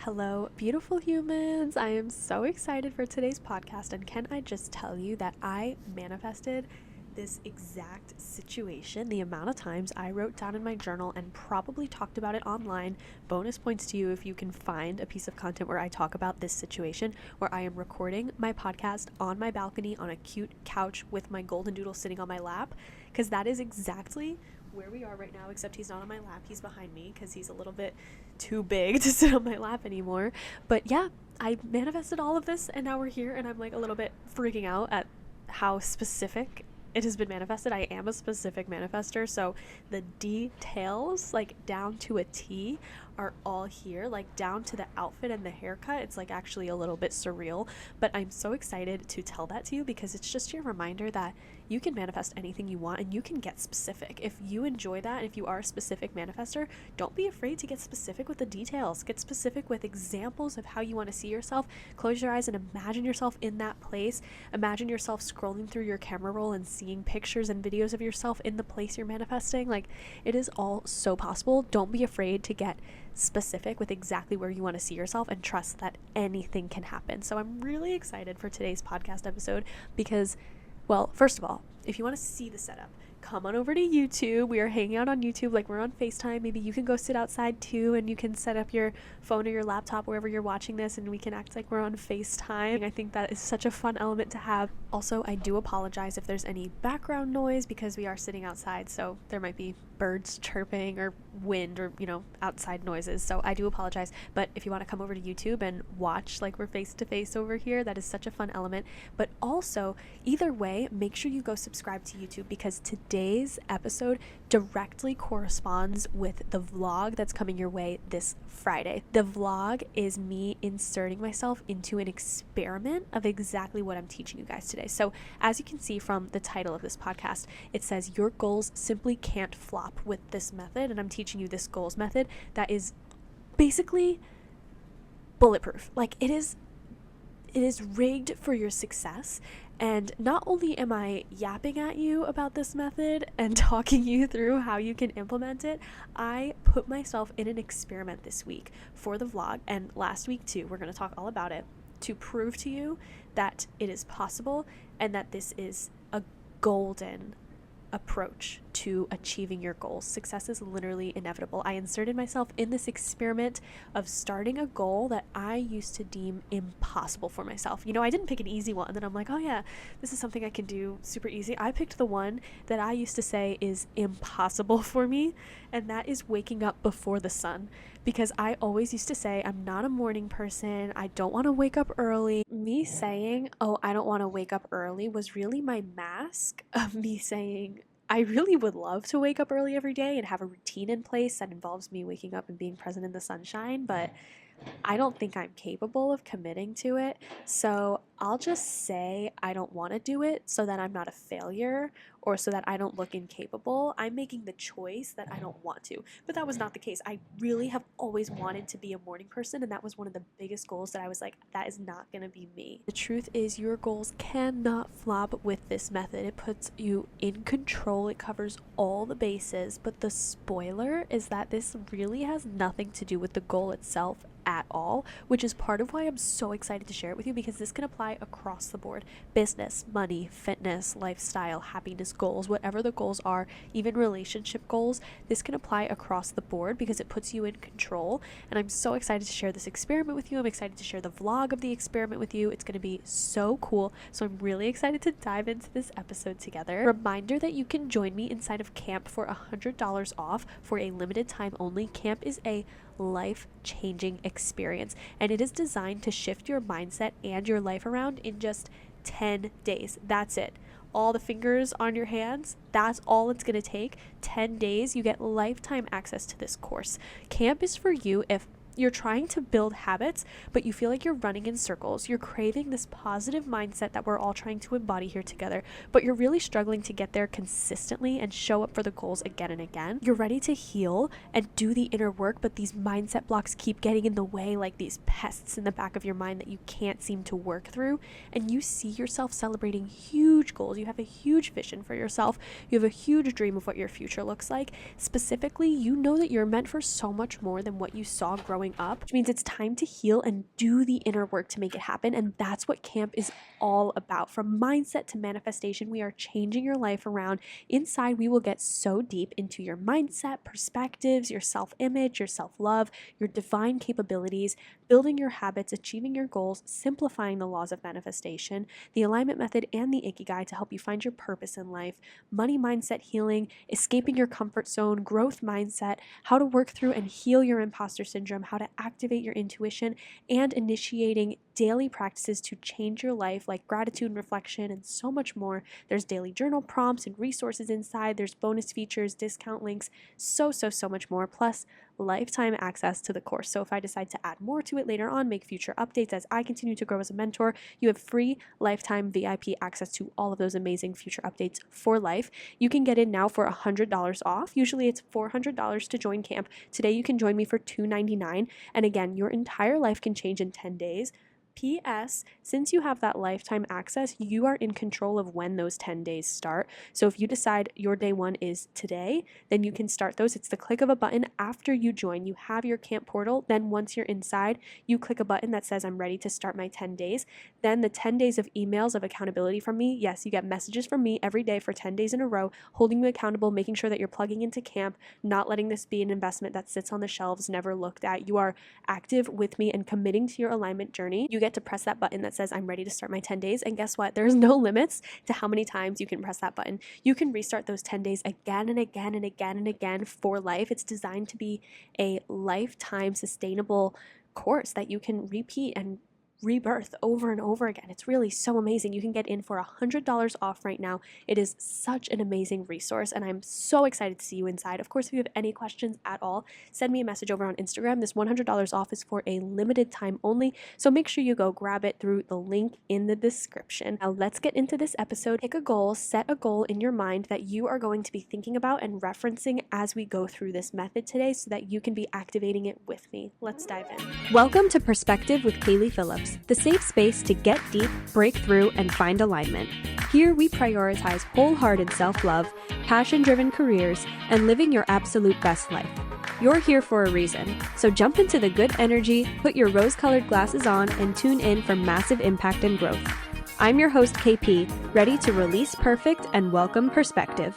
Hello, beautiful humans. I am so excited for today's podcast. And can I just tell you that I manifested this exact situation the amount of times I wrote down in my journal and probably talked about it online. Bonus points to you if you can find a piece of content where I talk about this situation, where I am recording my podcast on my balcony on a cute couch with my golden doodle sitting on my lap, because that is exactly where we are right now, except he's not on my lap. He's behind me because he's a little bit too big to sit on my lap anymore. But yeah, I manifested all of this and now we're here, and I'm like a little bit freaking out at how specific it has been manifested. I am a specific manifester, so the details, like down to a T, are all here, like down to the outfit and the haircut. It's like actually a little bit surreal, but I'm so excited to tell that to you because it's just your reminder that you can manifest anything you want and you can get specific. If you enjoy that, and if you are a specific manifester, don't be afraid to get specific with the details. Get specific with examples of how you want to see yourself. Close your eyes and imagine yourself in that place. Imagine yourself scrolling through your camera roll and seeing pictures and videos of yourself in the place you're manifesting. Like, it is all so possible. Don't be afraid to get specific with exactly where you want to see yourself, and trust that anything can happen. So I'm really excited for today's podcast episode because, well, first of all, if you want to see the setup, come on over to YouTube. We are hanging out on YouTube like we're on FaceTime. Maybe you can go sit outside too, and you can set up your phone or your laptop wherever you're watching this, and we can act like we're on FaceTime. I think that is such a fun element to have. Also, I do apologize if there's any background noise because we are sitting outside, so there might be birds chirping or wind or, outside noises. So I do apologize. But if you want to come over to YouTube and watch like we're face to face over here, that is such a fun element. But also, either way, make sure you go subscribe to YouTube because today's episode directly corresponds with the vlog that's coming your way this Friday. The vlog is me inserting myself into an experiment of exactly what I'm teaching you guys today. So as you can see from the title of this podcast, it says your goals simply can't flop with this method, and I'm teaching you this goals method that is basically bulletproof. Like, it is rigged for your success. And not only am I yapping at you about this method and talking you through how you can implement it, I put myself in an experiment this week for the vlog, and last week too. We're going to talk all about it to prove to you that it is possible and that this is a golden approach to achieving your goals. Success is literally inevitable. I inserted myself in this experiment of starting a goal that I used to deem impossible for myself. I didn't pick an easy one that I'm like, oh yeah, this is something I can do super easy. I picked the one that I used to say is impossible for me, and that is waking up before the sun. Because I always used to say, I'm not a morning person. I don't want to wake up early. Me saying, oh, I don't want to wake up early was really my mask of me saying, I really would love to wake up early every day and have a routine in place that involves me waking up and being present in the sunshine, but I don't think I'm capable of committing to it. So I'll just say I don't want to do it so that I'm not a failure or so that I don't look incapable. I'm making the choice that I don't want to. But that was not the case. I really have always wanted to be a morning person, and that was one of the biggest goals that I was like, that is not going to be me. The truth is, your goals cannot flop with this method. It puts you in control. It covers all the bases. But the spoiler is that this really has nothing to do with the goal itself at all, which is part of why I'm so excited to share it with you, because this can apply across the board. Business, money, fitness, lifestyle, happiness goals, whatever the goals are, even relationship goals, this can apply across the board because it puts you in control. And I'm so excited to share this experiment with you. I'm excited to share the vlog of the experiment with you. It's going to be so cool. So I'm really excited to dive into this episode together. Reminder that you can join me inside of Camp for $100 off for a limited time only. Camp is a life-changing experience, and it is designed to shift your mindset and your life around in just 10 days. That's it. All the fingers on your hands, that's all it's going to take. 10 days, you get lifetime access to this course. Camp is for you if you're trying to build habits, but you feel like you're running in circles. You're craving this positive mindset that we're all trying to embody here together, but you're really struggling to get there consistently and show up for the goals again and again. You're ready to heal and do the inner work, but these mindset blocks keep getting in the way, like these pests in the back of your mind that you can't seem to work through. And you see yourself celebrating huge goals. You have a huge vision for yourself. You have a huge dream of what your future looks like. Specifically, you know that you're meant for so much more than what you saw growing showing up, which means it's time to heal and do the inner work to make it happen. And that's what camp is all about. From mindset to manifestation, we are changing your life around. Inside, we will get so deep into your mindset, perspectives, your self-image, your self-love, your divine capabilities, building your habits, achieving your goals, simplifying the laws of manifestation, the alignment method, and the Ikigai to help you find your purpose in life, money mindset healing, escaping your comfort zone, growth mindset, how to work through and heal your imposter syndrome, how to activate your intuition, and initiating daily practices to change your life like gratitude and reflection and so much more. There's daily journal prompts and resources inside. There's bonus features, discount links, so much more, plus lifetime access to the course. So if I decide to add more to it later on, make future updates as I continue to grow as a mentor, you have free lifetime VIP access to all of those amazing future updates for life. You can get in now for $100 off. Usually it's $400 to join camp. Today you can join me for $299. And again, your entire life can change in 10 days. P.S. Since you have that lifetime access, you are in control of when those 10 days start. So if you decide your day one is today, then you can start those. It's the click of a button after you join. You have your camp portal. Then once you're inside, you click a button that says, I'm ready to start my 10 days. Then the 10 days of emails of accountability from me. Yes, you get messages from me every day for 10 days in a row, holding you accountable, making sure that you're plugging into camp, not letting this be an investment that sits on the shelves, never looked at. You are active with me and committing to your alignment journey. You get to press that button that says I'm ready to start my 10 days. And guess what? There's no limits to how many times you can press that button. You can restart those 10 days again and again and again and again for life. It's designed to be a lifetime sustainable course that you can repeat and rebirth over and over again. It's really so amazing. You can get in for $100 off right now. It is such an amazing resource, and I'm so excited to see you inside. Of course, if you have any questions at all, send me a message over on Instagram. This $100 off is for a limited time only, so make sure you go grab it through the link in the description. Now let's get into this episode. Pick a goal, set a goal in your mind that you are going to be thinking about and referencing as we go through this method today so that you can be activating it with me. Let's dive in. Welcome to Perspective with Kaylee Phillips, the safe space to get deep, break through, and find alignment. Here we prioritize wholehearted self-love, passion-driven careers, and living your absolute best life. You're here for a reason, so jump into the good energy, put your rose-colored glasses on, and tune in for massive impact and growth. I'm your host, KP, ready to release perfect and welcome perspective.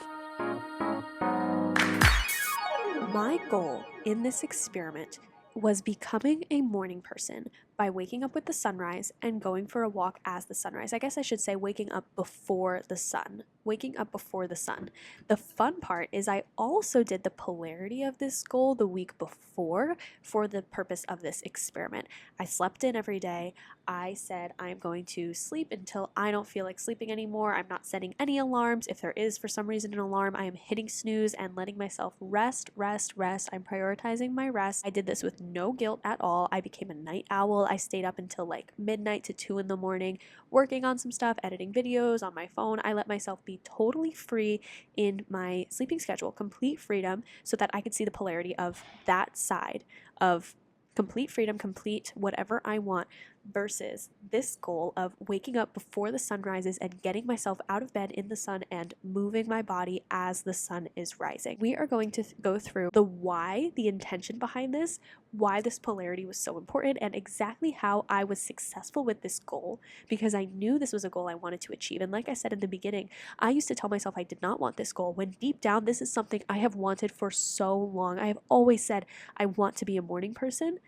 My goal in this experiment was becoming a morning person by waking up with the sunrise and going for a walk as the sunrise. I guess I should say waking up before the sun. Waking up before the sun. The fun part is I also did the polarity of this goal the week before for the purpose of this experiment. I slept in every day. I said I'm going to sleep until I don't feel like sleeping anymore. I'm not setting any alarms. If there is for some reason an alarm, I am hitting snooze and letting myself rest. I'm prioritizing my rest. I did this with no guilt at all. I became a night owl. I stayed up until like midnight to 2 in the morning working on some stuff, editing videos on my phone. I let myself be totally free in my sleeping schedule, complete freedom, so that I could see the polarity of that side of complete freedom, complete whatever I want, versus this goal of waking up before the sun rises and getting myself out of bed in the sun and moving my body as the sun is rising. We are going to go through the why, the intention behind this, why this polarity was so important, and exactly how I was successful with this goal, because I knew this was a goal I wanted to achieve. And like I said in the beginning, I used to tell myself I did not want this goal, when deep down this is something I have wanted for so long. I have always said I want to be a morning person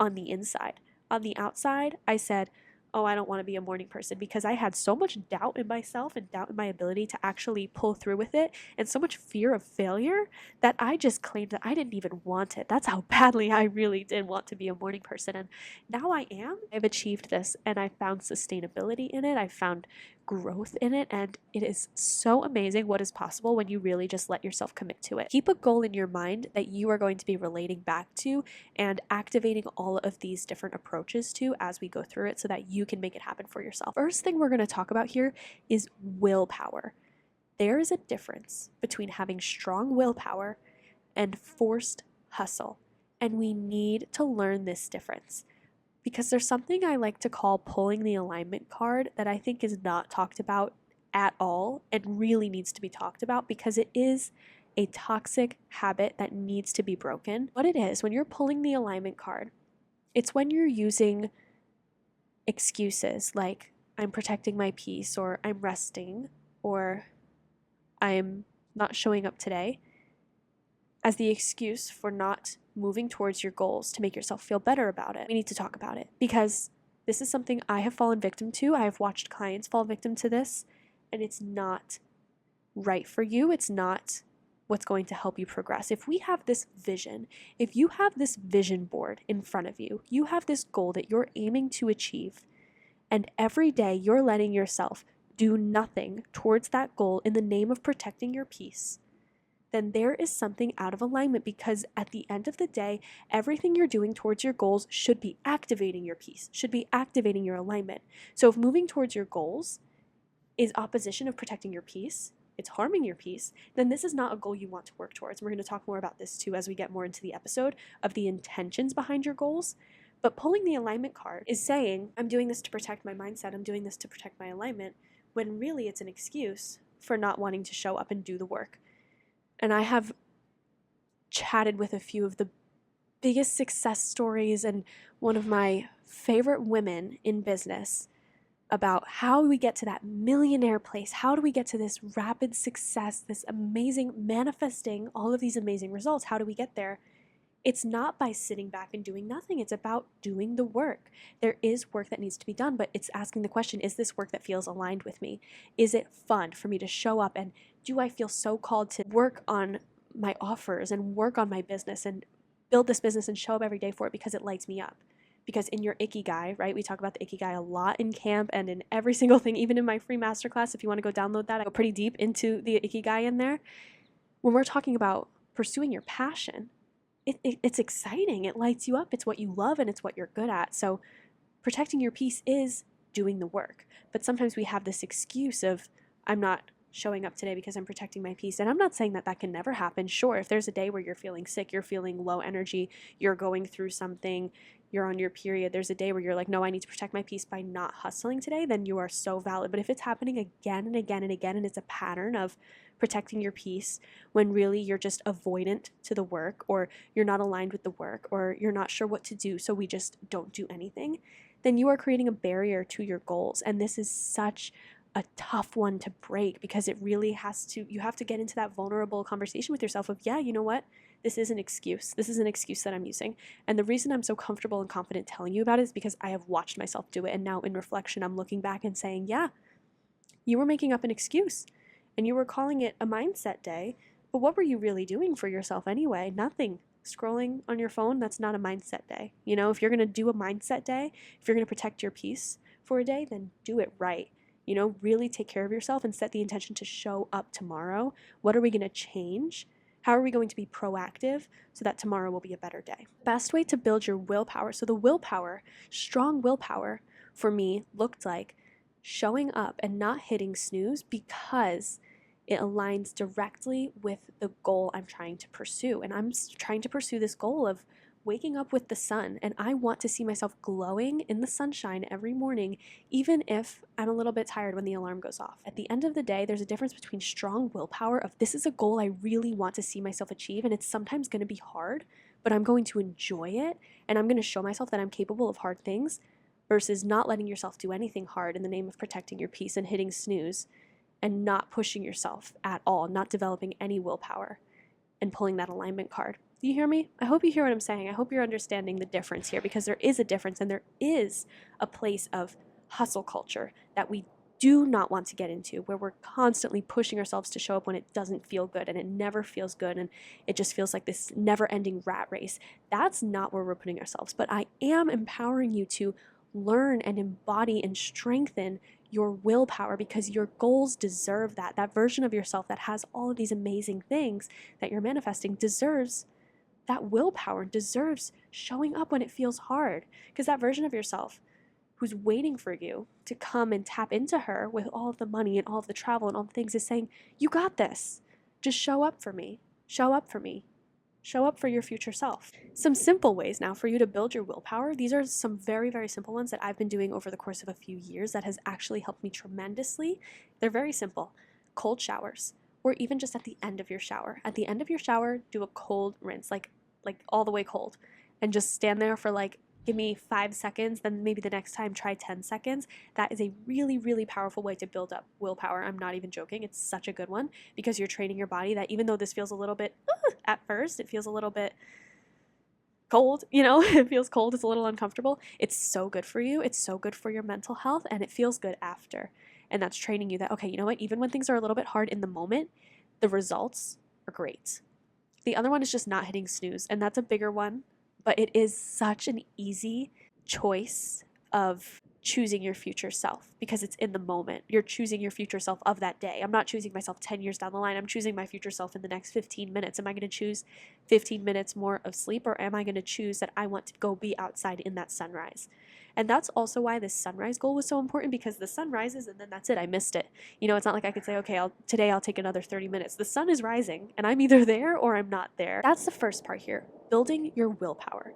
on the inside. On the outside, I said, oh, I don't want to be a morning person, because I had so much doubt in myself and doubt in my ability to actually pull through with it, and so much fear of failure that I just claimed that I didn't even want it. That's how badly I really did want to be a morning person. And now I am. I've achieved this, and I found sustainability in it. I found growth in it, and it is so amazing what is possible when you really just let yourself commit to it. Keep a goal in your mind that you are going to be relating back to and activating all of these different approaches to as we go through it so that you can make it happen for yourself. First thing we're going to talk about here is willpower. There is a difference between having strong willpower and forced hustle, and we need to learn this difference. Because there's something I like to call pulling the alignment card that I think is not talked about at all and really needs to be talked about, because it is a toxic habit that needs to be broken. What it is, when you're pulling the alignment card, It's when you're using excuses like I'm protecting my peace, or I'm resting, or I'm not showing up today as the excuse for not moving towards your goals to make yourself feel better about it. We need to talk about it because this is something I have fallen victim to. I have watched clients fall victim to this, and it's not right for you. It's not what's going to help you progress. If we have this vision, if you have this vision board in front of you, you have this goal that you're aiming to achieve, and every day you're letting yourself do nothing towards that goal in the name of protecting your peace, then there is something out of alignment, because at the end of the day, everything you're doing towards your goals should be activating your peace, should be activating your alignment. So if moving towards your goals is opposition of protecting your peace, it's harming your peace, then this is not a goal you want to work towards. And we're going to talk more about this too as we get more into the episode of the intentions behind your goals. But pulling the alignment card is saying, I'm doing this to protect my mindset, I'm doing this to protect my alignment, when really it's an excuse for not wanting to show up and do the work. And I have chatted with a few of the biggest success stories and one of my favorite women in business about how we get to that millionaire place. How do we get to this rapid success, this amazing manifesting all of these amazing results? How do we get there? It's not by sitting back and doing nothing. It's about doing the work. There is work that needs to be done, but it's asking the question, is this work that feels aligned with me? Is it fun for me to show up? And do I feel so called to work on my offers and work on my business and build this business and show up every day for it because it lights me up? Because in your ikigai, right, we talk about the ikigai a lot in camp and in every single thing, even in my free masterclass. If you want to go download that, I go pretty deep into the ikigai in there. When we're talking about pursuing your passion, it's exciting. It lights you up. It's what you love and it's what you're good at. So protecting your peace is doing the work. But sometimes we have this excuse of, I'm not showing up today because I'm protecting my peace. And I'm not saying that that can never happen. Sure, if there's a day where you're feeling sick, you're feeling low energy, you're going through something, you're on your period, there's a day where you're like, no, I need to protect my peace by not hustling today, then you are so valid. But if it's happening again and again and again, and it's a pattern of protecting your peace when really you're just avoidant to the work, or you're not aligned with the work, or you're not sure what to do, so we just don't do anything, then you are creating a barrier to your goals. And this is such a tough one to break, because it really you have to get into that vulnerable conversation with yourself of, yeah, you know what? This is an excuse. This is an excuse that I'm using. And the reason I'm so comfortable and confident telling you about it is because I have watched myself do it. And now in reflection, I'm looking back and saying, yeah, you were making up an excuse and you were calling it a mindset day. But what were you really doing for yourself anyway? Nothing. Scrolling on your phone, that's not a mindset day. You know, if you're going to do a mindset day, if you're going to protect your peace for a day, then do it right. You know, really take care of yourself and set the intention to show up tomorrow. What are we going to change? How are we going to be proactive so that tomorrow will be a better day? Best way to build your willpower. So the willpower, strong willpower for me looked like showing up and not hitting snooze because it aligns directly with the goal I'm trying to pursue. And I'm trying to pursue this goal of waking up with the sun, and I want to see myself glowing in the sunshine every morning, even if I'm a little bit tired when the alarm goes off. At the end of the day, there's a difference between strong willpower of, this is a goal I really want to see myself achieve, and it's sometimes going to be hard, but I'm going to enjoy it, and I'm going to show myself that I'm capable of hard things, versus not letting yourself do anything hard in the name of protecting your peace and hitting snooze and not pushing yourself at all, not developing any willpower and pulling that alignment card. Do you hear me? I hope you hear what I'm saying. I hope you're understanding the difference here, because there is a difference, and there is a place of hustle culture that we do not want to get into, where we're constantly pushing ourselves to show up when it doesn't feel good, and it never feels good, and it just feels like this never-ending rat race. That's not where we're putting ourselves. But I am empowering you to learn and embody and strengthen your willpower, because your goals deserve that. That version of yourself that has all of these amazing things that you're manifesting deserves that willpower, deserves showing up when it feels hard. Because that version of yourself who's waiting for you to come and tap into her with all of the money and all of the travel and all the things is saying, you got this. Just show up for me. Show up for me. Show up for your future self. Some simple ways now for you to build your willpower. These are some very, very simple ones that I've been doing over the course of a few years that has actually helped me tremendously. They're very simple. Cold showers, or even just at the end of your shower. At the end of your shower, do a cold rinse, like all the way cold, and just stand there for like give me 5 seconds, then maybe the next time try 10 seconds. That is a really, really powerful way to build up willpower. I'm not even joking. It's such a good one because you're training your body that even though this feels a little bit, at first, it feels a little bit cold, it feels cold, it's a little uncomfortable. It's so good for you. It's so good for your mental health, and it feels good after. And that's training you that, okay, you know what? Even when things are a little bit hard in the moment, the results are great. The other one is just not hitting snooze, and that's a bigger one, but it is such an easy choice of choosing your future self because it's in the moment. You're choosing your future self of that day. I'm not choosing myself 10 years down the line. I'm choosing my future self in the next 15 minutes. Am I going to choose 15 minutes more of sleep, or am I going to choose that I want to go be outside in that sunrise? And that's also why this sunrise goal was so important, because the sun rises and then that's it. I missed it. It's not like I could say, okay, today I'll take another 30 minutes. The sun is rising and I'm either there or I'm not there. That's the first part here, building your willpower.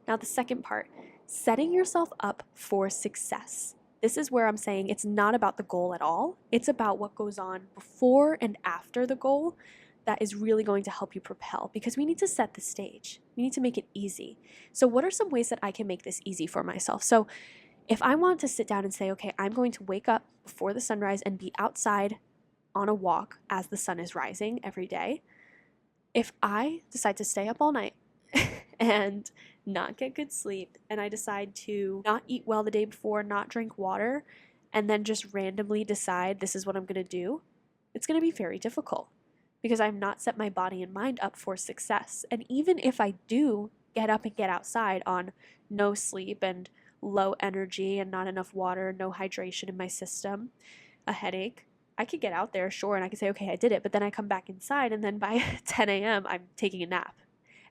Now, the second part, setting yourself up for success. This is where I'm saying it's not about the goal at all. It's about what goes on before and after the goal that is really going to help you propel, because we need to set the stage. We need to make it easy. So what are some ways that I can make this easy for myself? So if I want to sit down and say, okay, I'm going to wake up before the sunrise and be outside on a walk as the sun is rising every day, if I decide to stay up all night and not get good sleep, and I decide to not eat well the day before, not drink water, and then just randomly decide this is what I'm going to do, it's going to be very difficult because I've not set my body and mind up for success. And even if I do get up and get outside on no sleep and low energy and not enough water, no hydration in my system, a headache, I could get out there, sure, and I could say, okay, I did it, but then I come back inside and then by 10 a.m. I'm taking a nap.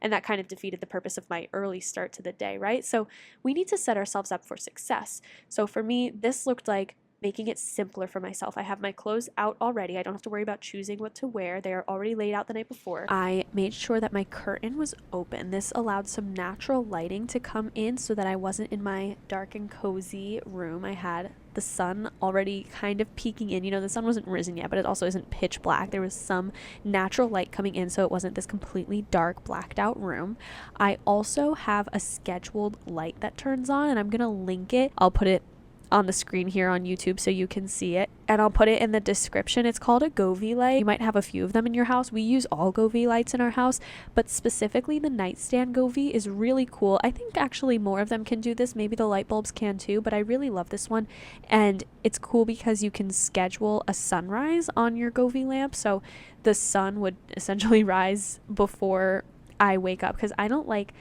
And that kind of defeated the purpose of my early start to the day, right? So we need to set ourselves up for success. So for me, this looked like making it simpler for myself. I have my clothes out already. I don't have to worry about choosing what to wear. They are already laid out the night before. I made sure that my curtain was open. This allowed some natural lighting to come in so that I wasn't in my dark and cozy room. I had the sun already kind of peeking in. The sun wasn't risen yet, but it also isn't pitch black. There was some natural light coming in, so it wasn't this completely dark, blacked out room. I also have a scheduled light that turns on, and I'm going to link it. I'll put it on the screen here on YouTube so you can see it, and I'll put it in the description. It's called a Govee light. You might have a few of them in your house. We use all Govee lights in our house, but specifically the nightstand Govee is really cool. I think actually more of them can do this. Maybe the light bulbs can too, but I really love this one. And it's cool because you can schedule a sunrise on your Govee lamp, so the sun would essentially rise before I wake up, because I don't like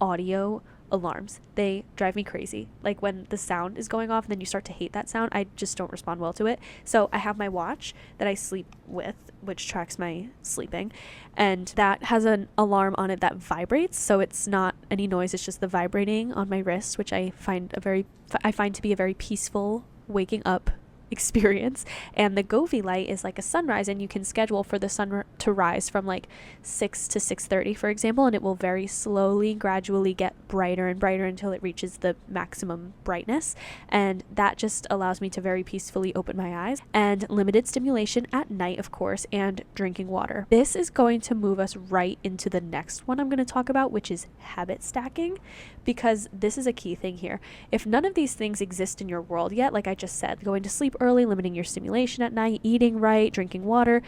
audio alarms. They drive me crazy. Like when the sound is going off and then you start to hate that sound, I just don't respond well to it. So I have my watch that I sleep with, which tracks my sleeping, and that has an alarm on it that vibrates, so it's not any noise, it's just the vibrating on my wrist, which I find to be a very peaceful waking up experience. And the Govee light is like a sunrise, and you can schedule for the sun to rise from like 6 to 6:30, for example, and it will very slowly, gradually get brighter and brighter until it reaches the maximum brightness. And that just allows me to very peacefully open my eyes. And limited stimulation at night, of course, and drinking water. This is going to move us right into the next one I'm going to talk about, which is habit stacking, because this is a key thing here. If none of these things exist in your world yet, like I just said, going to sleep early, limiting your stimulation at night, eating right, drinking water,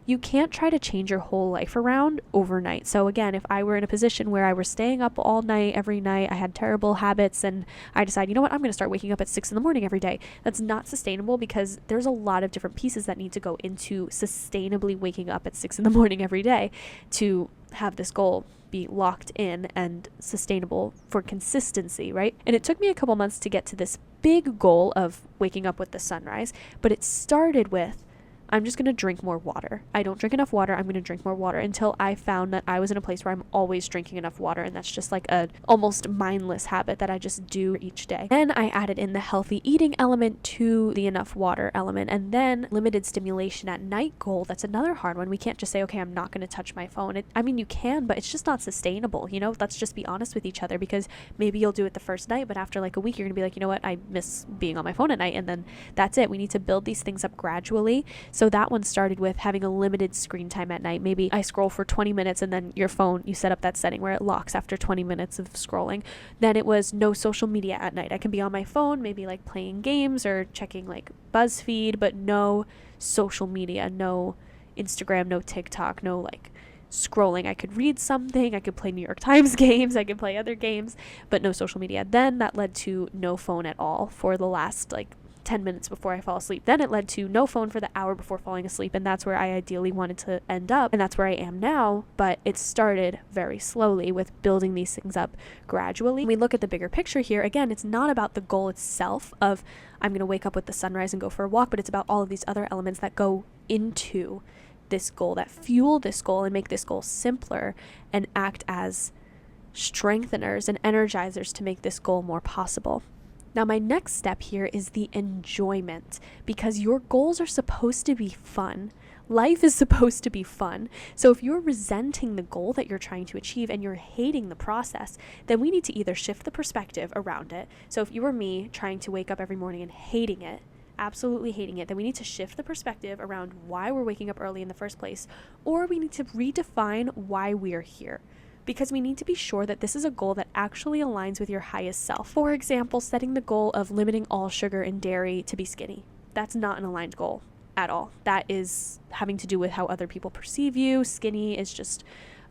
you can't try to change your whole life around overnight. So again, if I were in a position where I was staying up all night, every night, I had terrible habits, and I decide, you know what, I'm going to start waking up at 6 in the morning every day. That's not sustainable, because there's a lot of different pieces that need to go into sustainably waking up at 6 in the morning every day to have this goal be locked in and sustainable for consistency, right? And it took me a couple months to get to this big goal of waking up with the sunrise, but it started with, I'm just going to drink more water. I don't drink enough water. I'm going to drink more water, until I found that I was in a place where I'm always drinking enough water. And that's just like a almost mindless habit that I just do each day. Then I added in the healthy eating element to the enough water element, and then limited stimulation at night goal. That's another hard one. We can't just say, okay, I'm not going to touch my phone. I mean, you can, but it's just not sustainable. Let's just be honest with each other, because maybe you'll do it the first night, but after like a week, you're going to be like, you know what? I miss being on my phone at night. And then that's it. We need to build these things up gradually, So that one started with having a limited screen time at night. Maybe I scroll for 20 minutes and then your phone, you set up that setting where it locks after 20 minutes of scrolling. Then it was no social media at night. I can be on my phone, maybe like playing games or checking like BuzzFeed, but no social media, no Instagram, no TikTok, no like scrolling. I could read something, I could play New York Times games, I could play other games, but no social media. Then that led to no phone at all for the last like 10 minutes before I fall asleep. Then it led to no phone for the hour before falling asleep, and that's where I ideally wanted to end up, and that's where I am now. But it started very slowly with building these things up gradually. When we look at the bigger picture here, again, it's not about the goal itself of I'm going to wake up with the sunrise and go for a walk, but it's about all of these other elements that go into this goal, that fuel this goal and make this goal simpler and act as strengtheners and energizers to make this goal more possible. Now, my next step here is the enjoyment, because your goals are supposed to be fun. Life is supposed to be fun. So if you're resenting the goal that you're trying to achieve and you're hating the process, then we need to either shift the perspective around it. So if you were me trying to wake up every morning and hating it, absolutely hating it, then we need to shift the perspective around why we're waking up early in the first place, or we need to redefine why we're here, because we need to be sure that this is a goal that actually aligns with your highest self. For example, setting the goal of limiting all sugar and dairy to be skinny. That's not an aligned goal at all. That is having to do with how other people perceive you. Skinny is just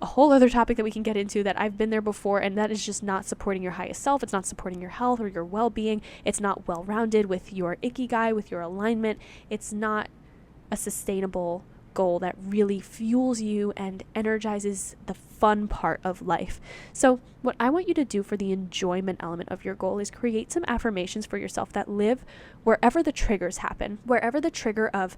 a whole other topic that we can get into that I've been there before, and that is just not supporting your highest self. It's not supporting your health or your well-being. It's not well-rounded with your ikigai, with your alignment. It's not a sustainable goal that really fuels you and energizes the fun part of life. So what I want you to do for the enjoyment element of your goal is create some affirmations for yourself that live wherever the triggers happen, wherever the trigger of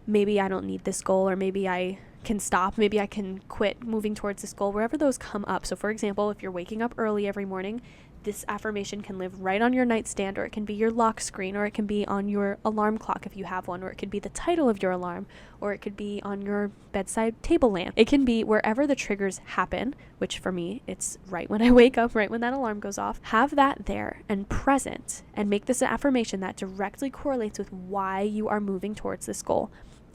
maybe I don't need this goal, or maybe I can stop, maybe I can quit moving towards this goal, wherever those come up. So for example, if you're waking up early every morning, this affirmation can live right on your nightstand, or it can be your lock screen, or it can be on your alarm clock if you have one, or it could be the title of your alarm, or it could be on your bedside table lamp. It can be wherever the triggers happen, which for me, it's right when I wake up, right when that alarm goes off. Have that there and present, and make this an affirmation that directly correlates with why you are moving towards this goal.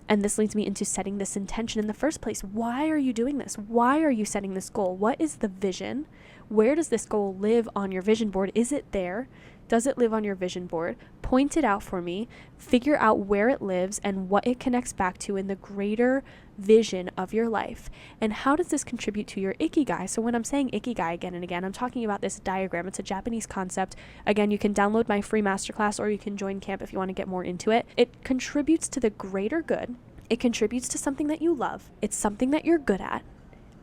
And this leads me into setting this intention in the first place. Why are you doing this? Why are you setting this goal? What is the vision? Where does this goal live on your vision board? Is it there? Does it live on your vision board? Point it out for me. Figure out where it lives and what it connects back to in the greater vision of your life. And how does this contribute to your ikigai? So when I'm saying ikigai again and again, I'm talking about this diagram. It's a Japanese concept. Again, you can download my free masterclass, or you can join camp if you want to get more into it. It contributes to the greater good. It contributes to something that you love. It's something that you're good at.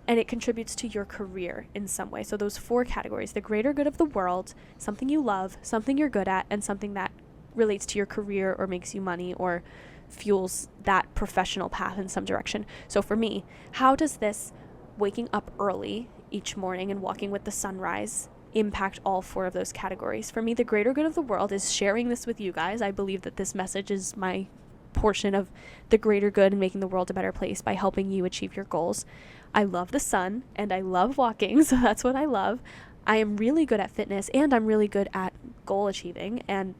And it contributes to your career in some way. So those 4 categories: the greater good of the world, something you love, something you're good at, and something that relates to your career or makes you money or fuels that professional path in some direction. So for me, how does this waking up early each morning and walking with the sunrise impact all 4 of those categories? For me, the greater good of the world is sharing this with you guys. I believe that this message is my portion of the greater good and making the world a better place by helping you achieve your goals. I love the sun and I love walking, so that's what I love. I am really good at fitness and I'm really good at goal achieving, and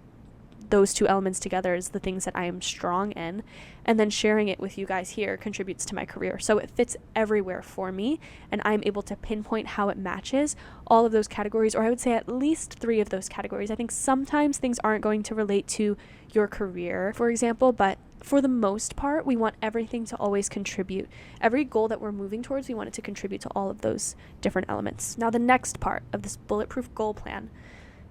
those 2 elements together is the things that I am strong in. And then sharing it with you guys here contributes to my career. So it fits everywhere for me, and I'm able to pinpoint how it matches all of those categories, or I would say at least 3 of those categories. I think sometimes things aren't going to relate to your career, for example, but for the most part, we want everything to always contribute. Every goal that we're moving towards, we want it to contribute to all of those different elements. Now, the next part of this bulletproof goal plan,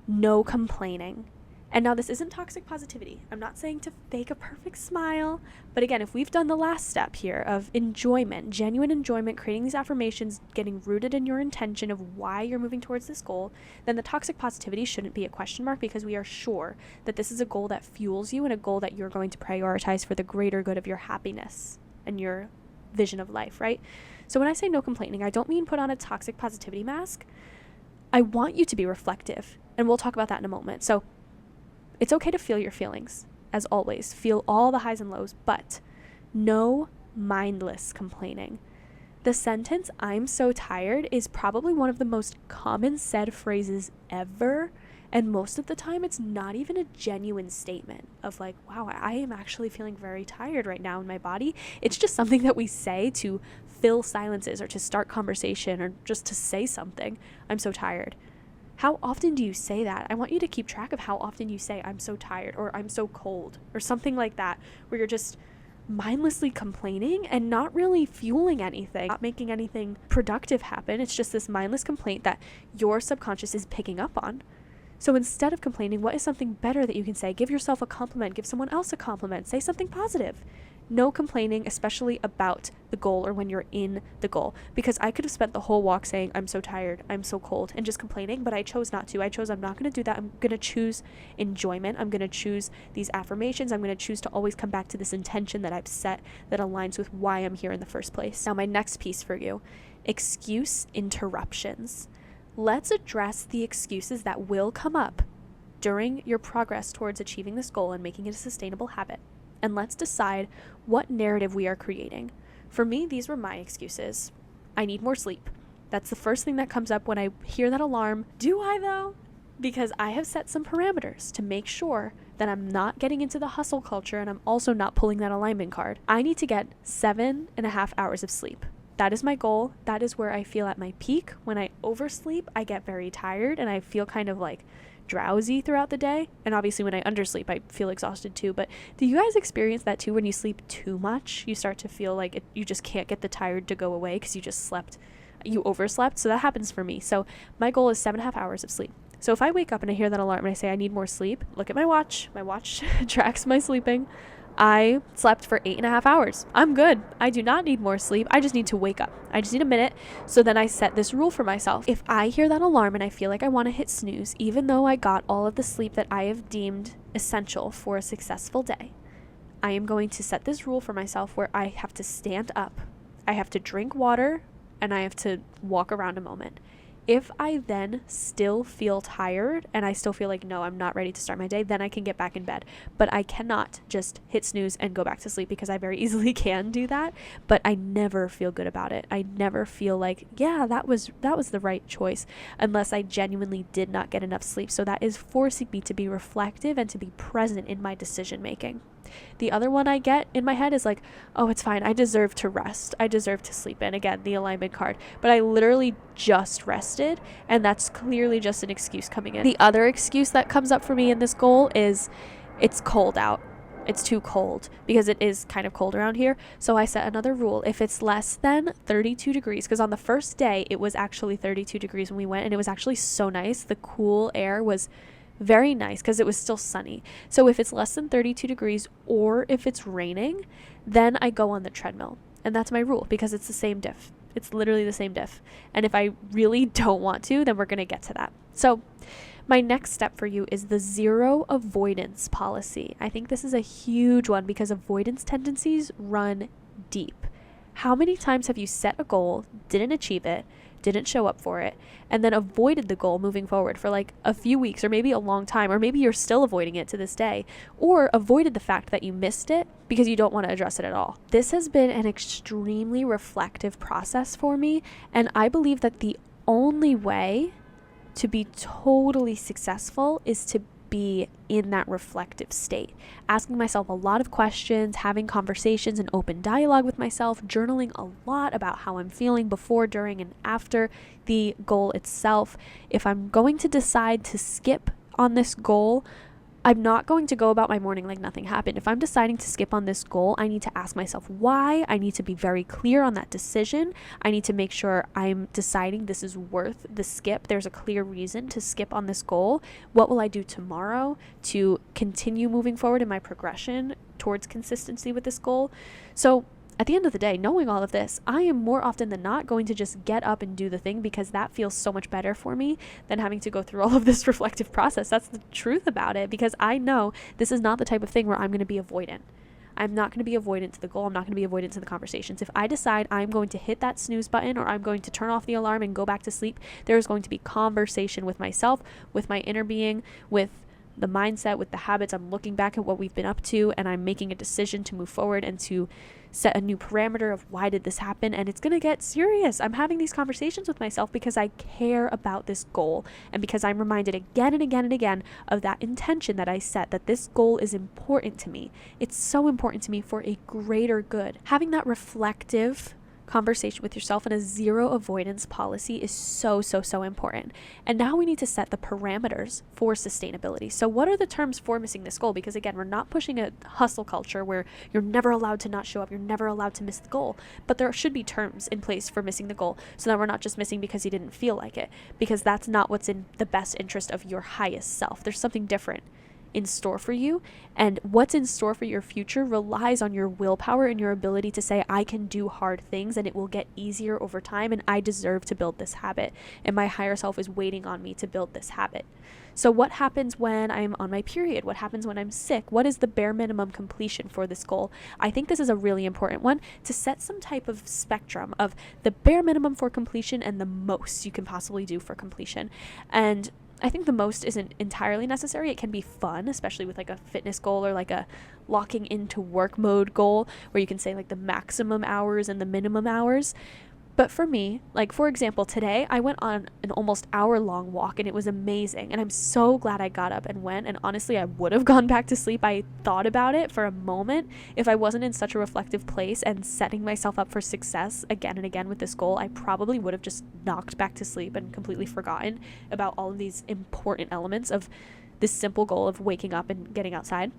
no complaining. And now this isn't toxic positivity. I'm not saying to fake a perfect smile, but again, if we've done the last step here of enjoyment, genuine enjoyment, creating these affirmations, getting rooted in your intention of why you're moving towards this goal, then the toxic positivity shouldn't be a question mark, because we are sure that this is a goal that fuels you and a goal that you're going to prioritize for the greater good of your happiness and your vision of life, right? So when I say no complaining, I don't mean put on a toxic positivity mask. I want you to be reflective, and we'll talk about that in a moment. So it's okay to feel your feelings, as always. Feel all the highs and lows, but no mindless complaining. The sentence, "I'm so tired," is probably one of the most common said phrases ever, And most of the time, it's not even a genuine statement of like, wow, I am actually feeling very tired right now in my body. It's just something that we say to fill silences or to start conversation or just to say something. I'm so tired. How often do you say that? I want you to keep track of how often you say, I'm so tired, or I'm so cold, or something like that, where you're just mindlessly complaining and not really fueling anything, not making anything productive happen. It's just this mindless complaint that your subconscious is picking up on. So instead of complaining, what is something better that you can say? Give yourself a compliment, give someone else a compliment, say something positive. No complaining, especially about the goal or when you're in the goal. Because I could have spent the whole walk saying, I'm so tired, I'm so cold, and just complaining, but I chose not to. I chose I'm not going to do that. I'm going to choose enjoyment. I'm going to choose these affirmations. I'm going to choose to always come back to this intention that I've set that aligns with why I'm here in the first place. Now, my next piece for you, excuse interruptions. Let's address the excuses that will come up during your progress towards achieving this goal and making it a sustainable habit. And let's decide what narrative we are creating. For me, these were my excuses. I need more sleep. That's the first thing that comes up when I hear that alarm. Do I though? Because I have set some parameters to make sure that I'm not getting into the hustle culture and I'm also not pulling that alignment card. I need to get 7.5 hours of sleep. That is my goal. That is where I feel at my peak. When I oversleep, I get very tired and I feel kind of like drowsy throughout the day. And obviously when I undersleep, I feel exhausted too. But do you guys experience that too? When you sleep too much, you start to feel like you just can't get the tired to go away because you overslept. So that happens for me. So my goal is 7.5 hours of sleep. So if I wake up and I hear that alarm and I say I need more sleep, look at my watch. My watch tracks my sleeping. I slept for 8.5 hours. I'm good. I do not need more sleep. I just need to wake up. I just need a minute. So then I set this rule for myself. If I hear that alarm and I feel like I want to hit snooze, even though I got all of the sleep that I have deemed essential for a successful day, I am going to set this rule for myself where I have to stand up. I have to drink water and I have to walk around a moment. If I then still feel tired and I still feel like, no, I'm not ready to start my day, then I can get back in bed. But I cannot just hit snooze and go back to sleep because I very easily can do that. But I never feel good about it. I never feel like, yeah, that was the right choice unless I genuinely did not get enough sleep. So that is forcing me to be reflective and to be present in my decision making. The other one I get in my head is like, oh, it's fine. I deserve to rest. I deserve to sleep in. Again, the alignment card. But I literally just rested, and that's clearly just an excuse coming in. The other excuse that comes up for me in this goal is it's cold out. It's too cold because it is kind of cold around here. So I set another rule. If it's less than 32 degrees, because on the first day it was actually 32 degrees when we went, and it was actually so nice. The cool air was very nice because it was still sunny. So if it's less than 32 degrees or if it's raining, then I go on the treadmill. And that's my rule because it's the same diff. It's literally the same diff. And if I really don't want to, then we're going to get to that. So my next step for you is the zero avoidance policy. I think this is a huge one because avoidance tendencies run deep. How many times have you set a goal, didn't achieve it, didn't show up for it, and then avoided the goal moving forward for like a few weeks or maybe a long time, or maybe you're still avoiding it to this day, or avoided the fact that you missed it because you don't want to address it at all? This has been an extremely reflective process for me, and I believe that the only way to be totally successful is to be in that reflective state, asking myself a lot of questions, having conversations and open dialogue with myself, journaling a lot about how I'm feeling before, during, and after the goal itself. If I'm going to decide to skip on this goal, I'm not going to go about my morning like nothing happened. If I'm deciding to skip on this goal, I need to ask myself why. I need to be very clear on that decision. I need to make sure I'm deciding this is worth the skip. There's a clear reason to skip on this goal. What will I do tomorrow to continue moving forward in my progression towards consistency with this goal? So at the end of the day, knowing all of this, I am more often than not going to just get up and do the thing because that feels so much better for me than having to go through all of this reflective process. That's the truth about it, because I know this is not the type of thing where I'm going to be avoidant. I'm not going to be avoidant to the goal. I'm not going to be avoidant to the conversations. If I decide I'm going to hit that snooze button or I'm going to turn off the alarm and go back to sleep, there is going to be conversation with myself, with my inner being, with the mindset, with the habits. I'm looking back at what we've been up to, and I'm making a decision to move forward and to set a new parameter of why did this happen. And it's going to get serious. I'm having these conversations with myself because I care about this goal, and because I'm reminded again and again and again of that intention that I set, that this goal is important to me. It's so important to me for a greater good. Having that reflective conversation with yourself and a zero avoidance policy is so important. And now we need to set the parameters for sustainability. So what are the terms for missing this goal? Because again, we're not pushing a hustle culture where you're never allowed to not show up, you're never allowed to miss the goal, but there should be terms in place for missing the goal, so that we're not just missing because you didn't feel like it, because that's not what's in the best interest of your highest self. There's something different in store for you, and what's in store for your future relies on your willpower and your ability to say, I can do hard things and it will get easier over time, and I deserve to build this habit, and my higher self is waiting on me to build this habit. So what happens when I'm on my period? What happens when I'm sick? What is the bare minimum completion for this goal? I think this is a really important one, to set some type of spectrum of the bare minimum for completion and the most you can possibly do for completion. And I think the most isn't entirely necessary. It can be fun, especially with like a fitness goal or like a locking into work mode goal, where you can say like the maximum hours and the minimum hours. But for me, like for example, today I went on an almost hour-long walk, and it was amazing. And I'm so glad I got up and went. And honestly, I would have gone back to sleep. I thought about it for a moment. If I wasn't in such a reflective place and setting myself up for success again and again with this goal, I probably would have just knocked back to sleep and completely forgotten about all of these important elements of this simple goal of waking up and getting outside.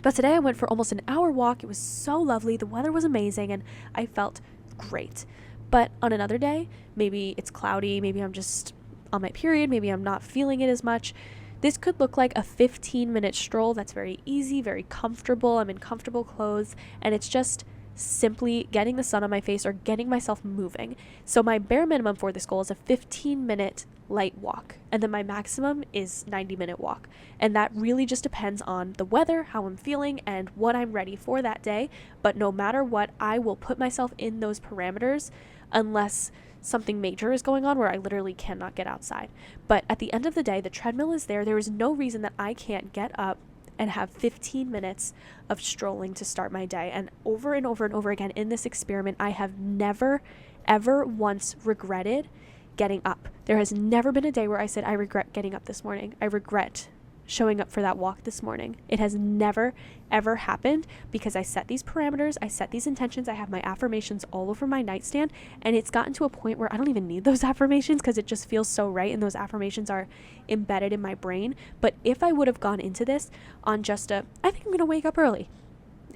But today I went for almost an hour walk. It was so lovely. The weather was amazing, and I felt great. But on another day, maybe it's cloudy, maybe I'm just on my period, maybe I'm not feeling it as much. This could look like a 15-minute stroll that's very easy, very comfortable. I'm in comfortable clothes, and it's just simply getting the sun on my face or getting myself moving. So my bare minimum for this goal is a 15-minute light walk, and then my maximum is 90-minute walk. And that really just depends on the weather, how I'm feeling, and what I'm ready for that day. But no matter what, I will put myself in those parameters unless something major is going on where I literally cannot get outside. But at the end of the day, the treadmill is there. There is no reason that I can't get up and have 15 minutes of strolling to start my day. And over and over and over again in this experiment, I have never, ever once regretted getting up. There has never been a day where I said, I regret getting up this morning. I regret showing up for that walk this morning. It has never, ever happened, because I set these parameters, I set these intentions, I have my affirmations all over my nightstand, and it's gotten to a point where I don't even need those affirmations because it just feels so right, and those affirmations are embedded in my brain. But if I would have gone into this on just I think I'm going to wake up early,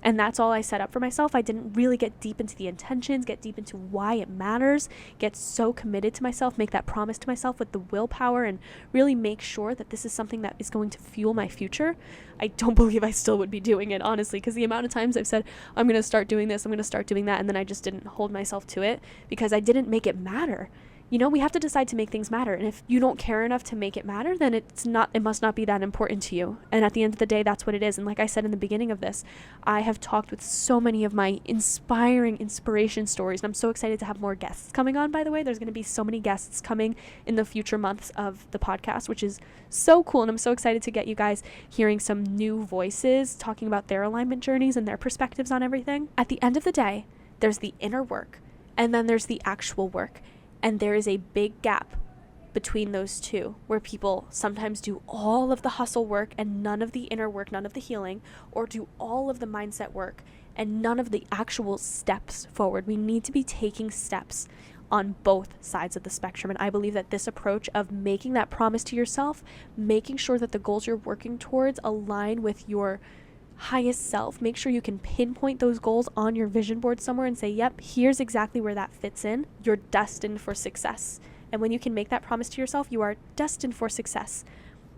and that's all I set up for myself, I didn't really get deep into the intentions, get deep into why it matters, get so committed to myself, make that promise to myself with the willpower, and really make sure that this is something that is going to fuel my future, I don't believe I still would be doing it, honestly, because the amount of times I've said, I'm going to start doing this, I'm going to start doing that, and then I just didn't hold myself to it because I didn't make it matter. You know, we have to decide to make things matter. And if you don't care enough to make it matter, then it must not be that important to you. And at the end of the day, that's what it is. And like I said in the beginning of this, I have talked with so many of my inspiration stories. And I'm so excited to have more guests coming on, by the way. There's going to be so many guests coming in the future months of the podcast, which is so cool. And I'm so excited to get you guys hearing some new voices talking about their alignment journeys and their perspectives on everything. At the end of the day, there's the inner work, and then there's the actual work. And there is a big gap between those two, where people sometimes do all of the hustle work and none of the inner work, none of the healing, or do all of the mindset work and none of the actual steps forward. We need to be taking steps on both sides of the spectrum. And I believe that this approach of making that promise to yourself, making sure that the goals you're working towards align with your highest self, make sure you can pinpoint those goals on your vision board somewhere and say, yep, here's exactly where that fits in. You're destined for success. And when you can make that promise to yourself, you are destined for success.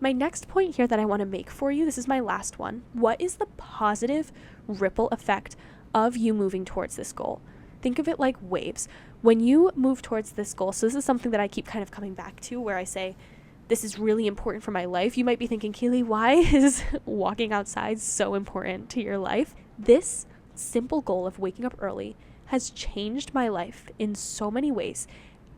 My next point here that I want to make for you, this is my last one. What is the positive ripple effect of you moving towards this goal? Think of it like waves. When you move towards this goal, so this is something that I keep kind of coming back to, where I say, this is really important for my life. You might be thinking, Kaylee, why is walking outside so important to your life? This simple goal of waking up early has changed my life in so many ways.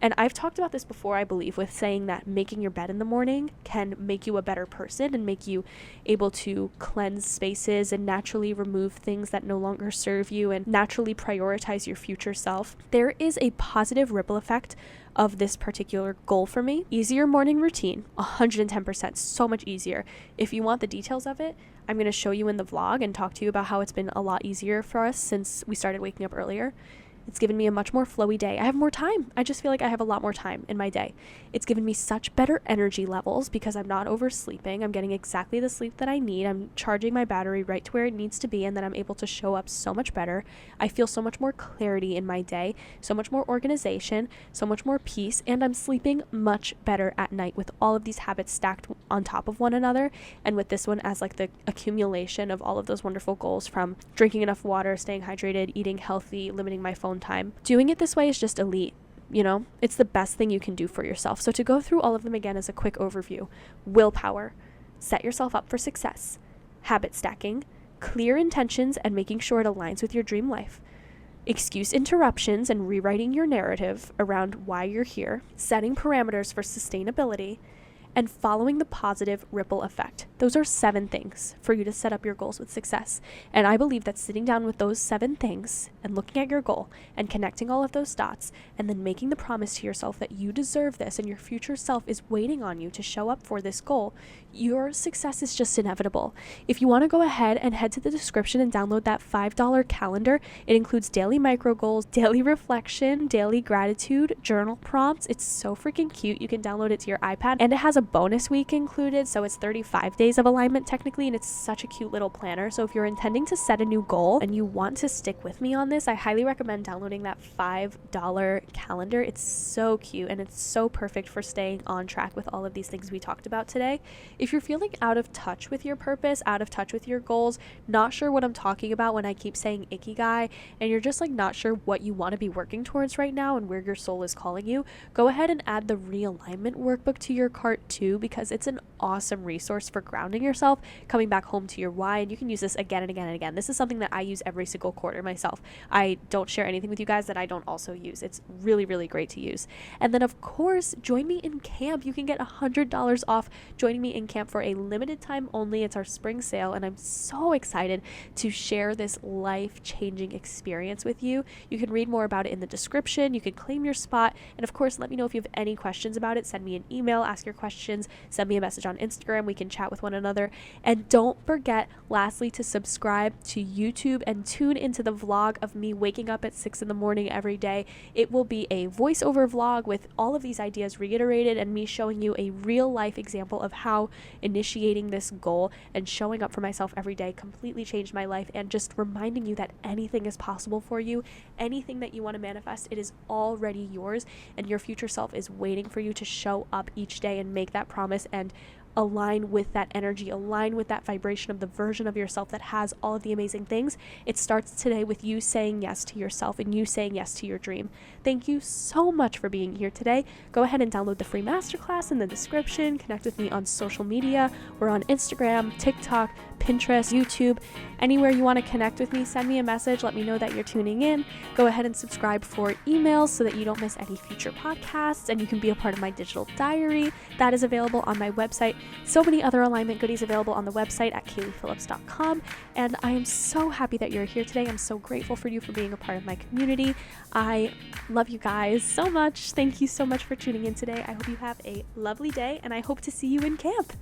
And I've talked about this before, I believe, with saying that making your bed in the morning can make you a better person and make you able to cleanse spaces and naturally remove things that no longer serve you and naturally prioritize your future self. There is a positive ripple effect of this particular goal for me. Easier morning routine, 110%, so much easier. If you want the details of it, I'm going to show you in the vlog and talk to you about how it's been a lot easier for us since we started waking up earlier. It's given me a much more flowy day. I have more time. I just feel like I have a lot more time in my day. It's given me such better energy levels because I'm not oversleeping. I'm getting exactly the sleep that I need. I'm charging my battery right to where it needs to be, and then I'm able to show up so much better. I feel so much more clarity in my day, so much more organization, so much more peace, and I'm sleeping much better at night with all of these habits stacked on top of one another, and with this one as like the accumulation of all of those wonderful goals, from drinking enough water, staying hydrated, eating healthy, limiting my phone time. Doing it this way is just elite. You know, it's the best thing you can do for yourself. So to go through all of them again as a quick overview: willpower, set yourself up for success; habit stacking, clear intentions and making sure it aligns with your dream life; excuse interruptions and rewriting your narrative around why you're here; setting parameters for sustainability; and following the positive ripple effect. Those are 7 things for you to set up your goals with success. And I believe that sitting down with those 7 things and looking at your goal and connecting all of those dots and then making the promise to yourself that you deserve this and your future self is waiting on you to show up for this goal, your success is just inevitable. If you want to go ahead and head to the description and download that $5 calendar, it includes daily micro goals, daily reflection, daily gratitude, journal prompts. It's so freaking cute. You can download it to your iPad, and it has a bonus week included, so it's 35 days of alignment technically, and it's such a cute little planner. So if you're intending to set a new goal and you want to stick with me on this, I highly recommend downloading that $5 calendar. It's so cute and it's so perfect for staying on track with all of these things we talked about today. If you're feeling out of touch with your purpose, out of touch with your goals, not sure what I'm talking about when I keep saying ikigai, and you're just like not sure what you want to be working towards right now and where your soul is calling you, go ahead and add the realignment workbook to your cart too, because it's an awesome resource for grounding yourself, coming back home to your why, and you can use this again and again and again. This is something that I use every single quarter myself. I don't share anything with you guys that I don't also use. It's really, really great to use. And then of course, join me in camp. You can get $100 off joining me in camp for a limited time only. It's our spring sale, and I'm so excited to share this life-changing experience with you. You can read more about it in the description. You can claim your spot, and of course, let me know if you have any questions about it. Send me an email, ask your questions, send me a message on Instagram. We can chat with one another. And don't forget, lastly, to subscribe to YouTube and tune into the vlog of me waking up at 6 in the morning every day. It will be a voiceover vlog with all of these ideas reiterated and me showing you a real life example of how initiating this goal and showing up for myself every day completely changed my life, and just reminding you that anything is possible for you. Anything that you want to manifest, it is already yours, and your future self is waiting for you to show up each day and make that promise and align with that energy, align with that vibration of the version of yourself that has all of the amazing things. It starts today with you saying yes to yourself and you saying yes to your dream. Thank you so much for being here today. Go ahead and download the free masterclass in the description. Connect with me on social media. We're on Instagram, TikTok, Pinterest, YouTube. Anywhere you want to connect with me, send me a message. Let me know that you're tuning in. Go ahead and subscribe for emails so that you don't miss any future podcasts, and you can be a part of my digital diary that is available on my website. So many other alignment goodies available on the website at kayleephillips.com. And I am so happy that you're here today. I'm so grateful for you for being a part of my community. I love you guys so much. Thank you so much for tuning in today. I hope you have a lovely day, and I hope to see you in camp.